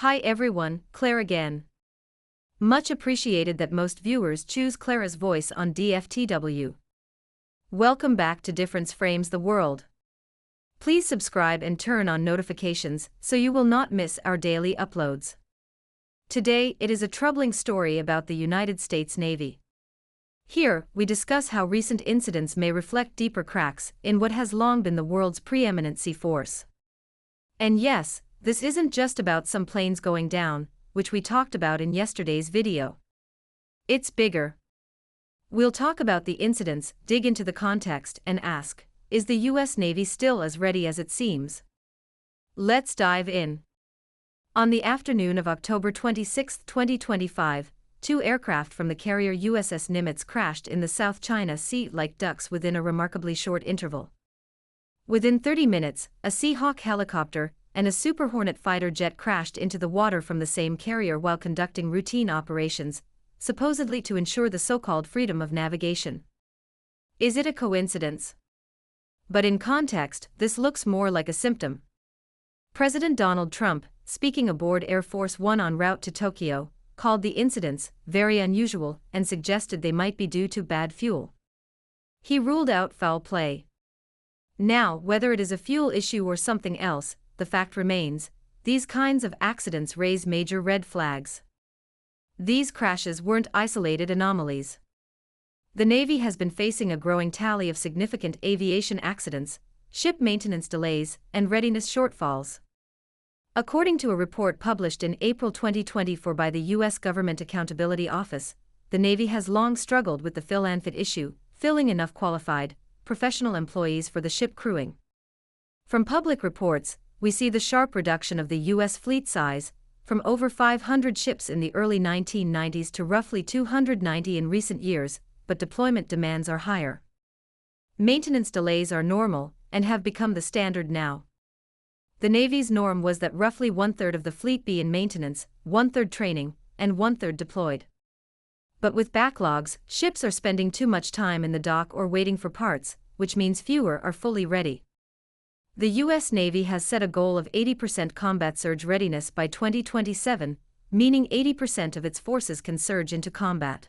Hi everyone, Clara again. Much appreciated that most viewers choose Clara's voice on DFTW. Welcome back to Difference Frames the World. Please subscribe and turn on notifications so you will not miss our daily uploads. Today, it is a troubling story about the United States Navy. Here, we discuss how recent incidents may reflect deeper cracks in what has long been the world's preeminent sea force. And yes, this isn't just about some planes going down, which we talked about in yesterday's video. It's bigger. We'll talk about the incidents, dig into the context, and ask, is the US Navy still as ready as it seems? Let's dive in. On the afternoon of October 26, 2025, two aircraft from the carrier USS Nimitz crashed in the South China Sea like ducks within a remarkably short interval. Within 30 minutes, a Seahawk helicopter and a Super Hornet fighter jet crashed into the water from the same carrier while conducting routine operations, supposedly to ensure the so-called freedom of navigation. Is it a coincidence? But in context, this looks more like a symptom. President Donald Trump, speaking aboard Air Force One en route to Tokyo, called the incidents very unusual and suggested they might be due to bad fuel. He ruled out foul play. Now, whether it is a fuel issue or something else, the fact remains, these kinds of accidents raise major red flags. These crashes weren't isolated anomalies. The Navy has been facing a growing tally of significant aviation accidents, ship maintenance delays, and readiness shortfalls. According to a report published in April 2024 by the U.S. Government Accountability Office, the Navy has long struggled with the fill-and-fit issue, filling enough qualified, professional employees for the ship crewing. From public reports, we see the sharp reduction of the U.S. fleet size, from over 500 ships in the early 1990s to roughly 290 in recent years, but deployment demands are higher. Maintenance delays are normal, and have become the standard now. The Navy's norm was that roughly one-third of the fleet be in maintenance, one-third training, and one-third deployed. But with backlogs, ships are spending too much time in the dock or waiting for parts, which means fewer are fully ready. The U.S. Navy has set a goal of 80% combat surge readiness by 2027, meaning 80% of its forces can surge into combat.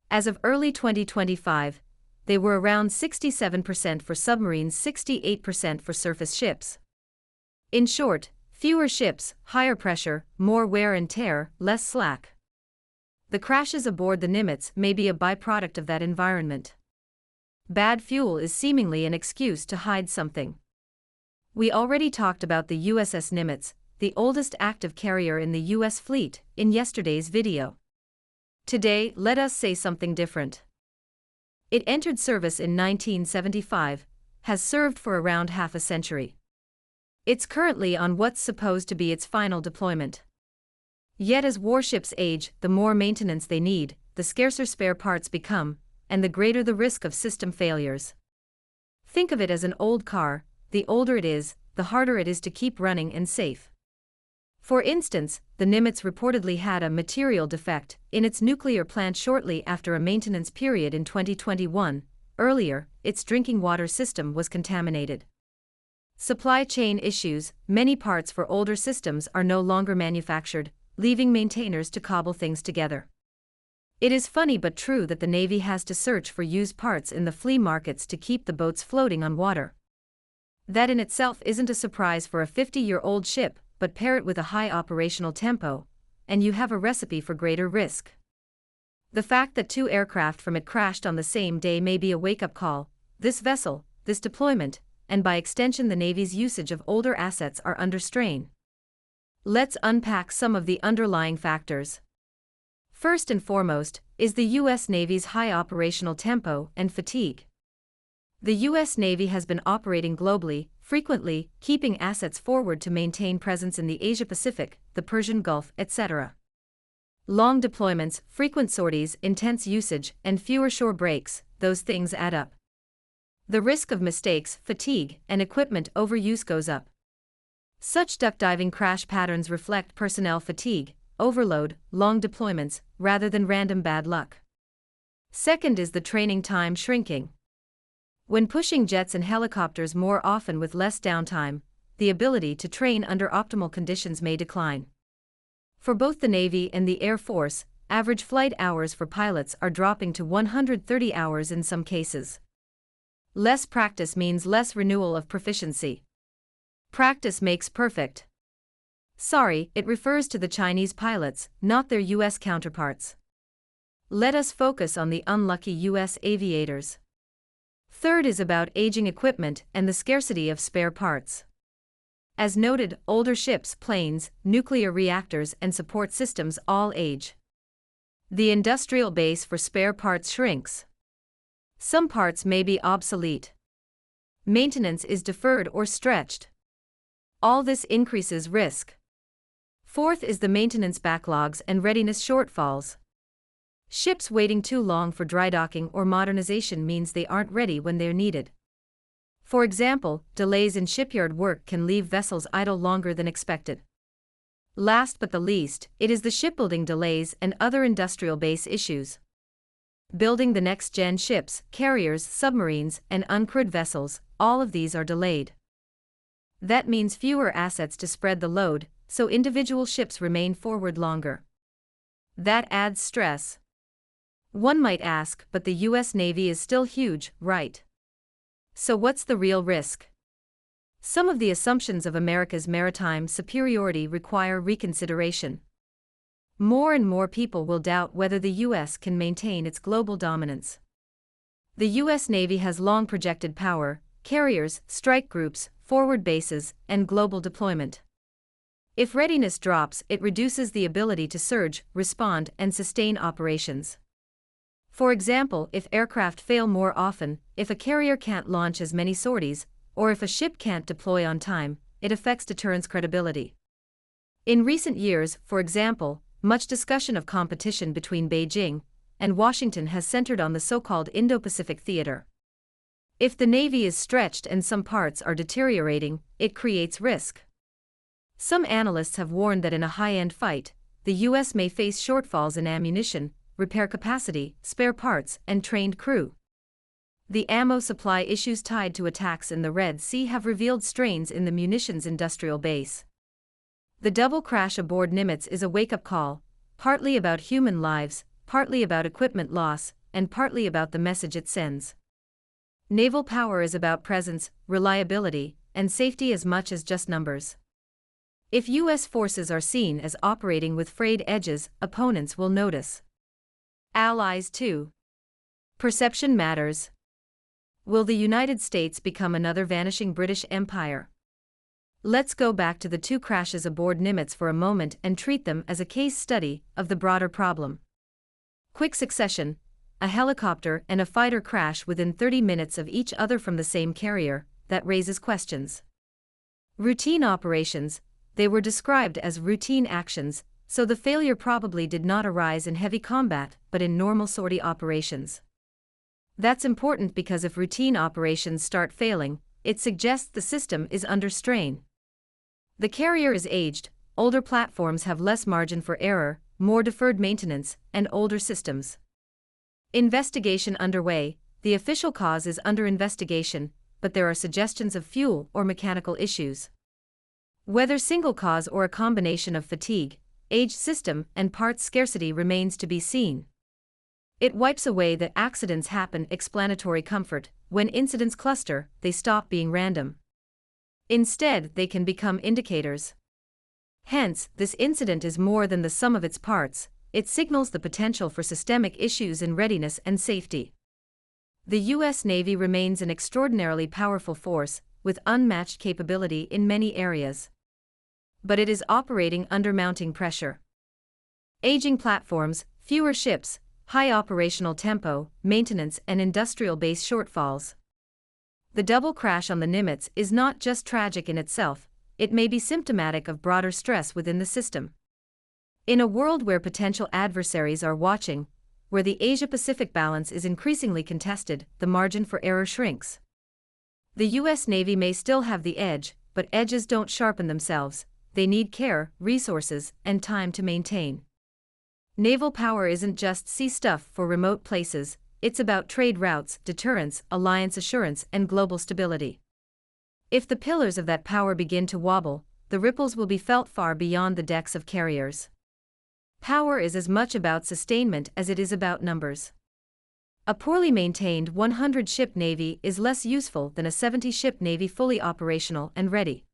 As of early 2025, they were around 67% for submarines, 68% for surface ships. In short, fewer ships, higher pressure, more wear and tear, less slack. The crashes aboard the Nimitz may be a byproduct of that environment. Bad fuel is seemingly an excuse to hide something. We already talked about the USS Nimitz, the oldest active carrier in the U.S. fleet, in yesterday's video. Today, let us say something different. It entered service in 1975, has served for around half a century. It's currently on what's supposed to be its final deployment. Yet as warships age, the more maintenance they need, the scarcer spare parts become, and the greater the risk of system failures. Think of it as an old car. The older it is, the harder it is to keep running and safe. For instance, the Nimitz reportedly had a material defect in its nuclear plant shortly after a maintenance period in 2021. Earlier, its drinking water system was contaminated. Supply chain issues: many parts for older systems are no longer manufactured, leaving maintainers to cobble things together. It is funny but true that the Navy has to search for used parts in the flea markets to keep the boats floating on water. That in itself isn't a surprise for a 50-year-old ship, but pair it with a high operational tempo, and you have a recipe for greater risk. The fact that two aircraft from it crashed on the same day may be a wake-up call. This vessel, this deployment, and by extension the Navy's usage of older assets are under strain. Let's unpack some of the underlying factors. First and foremost, is the U.S. Navy's high operational tempo and fatigue. The U.S. Navy has been operating globally, frequently, keeping assets forward to maintain presence in the Asia-Pacific, the Persian Gulf, etc. Long deployments, frequent sorties, intense usage, and fewer shore breaks, those things add up. The risk of mistakes, fatigue, and equipment overuse goes up. Such duck diving crash patterns reflect personnel fatigue, overload, long deployments, rather than random bad luck. Second is the training time shrinking. When pushing jets and helicopters more often with less downtime, the ability to train under optimal conditions may decline. For both the Navy and the Air Force, average flight hours for pilots are dropping to 130 hours in some cases. Less practice means less renewal of proficiency. Practice makes perfect. Sorry, it refers to the Chinese pilots, not their U.S. counterparts. Let us focus on the unlucky U.S. aviators. Third is about aging equipment and the scarcity of spare parts. As noted, older ships, planes, nuclear reactors, and support systems all age. The industrial base for spare parts shrinks. Some parts may be obsolete. Maintenance is deferred or stretched. All this increases risk. Fourth is the maintenance backlogs and readiness shortfalls. Ships waiting too long for drydocking or modernization means they aren't ready when they're needed. For example, delays in shipyard work can leave vessels idle longer than expected. Last but the least, it is the shipbuilding delays and other industrial base issues. Building the next-gen ships, carriers, submarines, and uncrewed vessels, all of these are delayed. That means fewer assets to spread the load, so individual ships remain forward longer. That adds stress. One might ask, but the U.S. Navy is still huge, right? So what's the real risk? Some of the assumptions of America's maritime superiority require reconsideration. More and more people will doubt whether the U.S. can maintain its global dominance. The U.S. Navy has long projected power, carriers, strike groups, forward bases, and global deployment. If readiness drops, it reduces the ability to surge, respond, and sustain operations. For example, if aircraft fail more often, if a carrier can't launch as many sorties, or if a ship can't deploy on time, it affects deterrence credibility. In recent years, for example, much discussion of competition between Beijing and Washington has centered on the so-called Indo-Pacific theater. If the Navy is stretched and some parts are deteriorating, it creates risk. Some analysts have warned that in a high-end fight, the U.S. may face shortfalls in ammunition, repair capacity, spare parts, and trained crew. The ammo supply issues tied to attacks in the Red Sea have revealed strains in the munitions industrial base. The double crash aboard Nimitz is a wake-up call, partly about human lives, partly about equipment loss, and partly about the message it sends. Naval power is about presence, reliability, and safety as much as just numbers. If U.S. forces are seen as operating with frayed edges, opponents will notice. Allies too. Perception matters. Will the United States become another vanishing British Empire? Let's go back to the two crashes aboard Nimitz for a moment and treat them as a case study of the broader problem. Quick succession, a helicopter and a fighter crash within 30 minutes of each other from the same carrier, that raises questions. Routine operations, they were described as routine actions, so the failure probably did not arise in heavy combat but in normal sortie operations. That's important because if routine operations start failing, it suggests the system is under strain. The carrier is aged, older platforms have less margin for error, more deferred maintenance, and older systems. Investigation underway, the official cause is under investigation, but there are suggestions of fuel or mechanical issues. Whether single cause or a combination of fatigue, aged system, and parts scarcity remains to be seen. It wipes away the accidents happen explanatory comfort. When incidents cluster, they stop being random. Instead, they can become indicators. Hence, this incident is more than the sum of its parts, it signals the potential for systemic issues in readiness and safety. The U.S. Navy remains an extraordinarily powerful force, with unmatched capability in many areas. But it is operating under mounting pressure. Aging platforms, fewer ships, high operational tempo, maintenance and industrial base shortfalls. The double crash on the Nimitz is not just tragic in itself, it may be symptomatic of broader stress within the system. In a world where potential adversaries are watching, where the Asia-Pacific balance is increasingly contested, the margin for error shrinks. The U.S. Navy may still have the edge, but edges don't sharpen themselves, they need care, resources, and time to maintain. Naval power isn't just sea stuff for remote places, it's about trade routes, deterrence, alliance assurance, and global stability. If the pillars of that power begin to wobble, the ripples will be felt far beyond the decks of carriers. Power is as much about sustainment as it is about numbers. A poorly maintained 100-ship Navy is less useful than a 70-ship Navy fully operational and ready.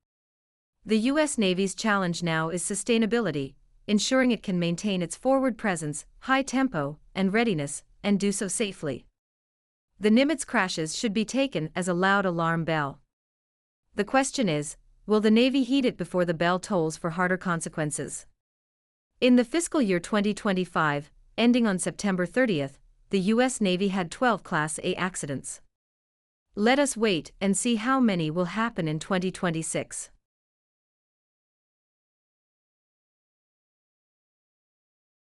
The U.S. Navy's challenge now is sustainability, ensuring it can maintain its forward presence, high tempo, and readiness, and do so safely. The Nimitz crashes should be taken as a loud alarm bell. The question is, will the Navy heed it before the bell tolls for harder consequences? In the fiscal year 2025, ending on September 30th, the U.S. Navy had 12 Class A accidents. Let us wait and see how many will happen in 2026.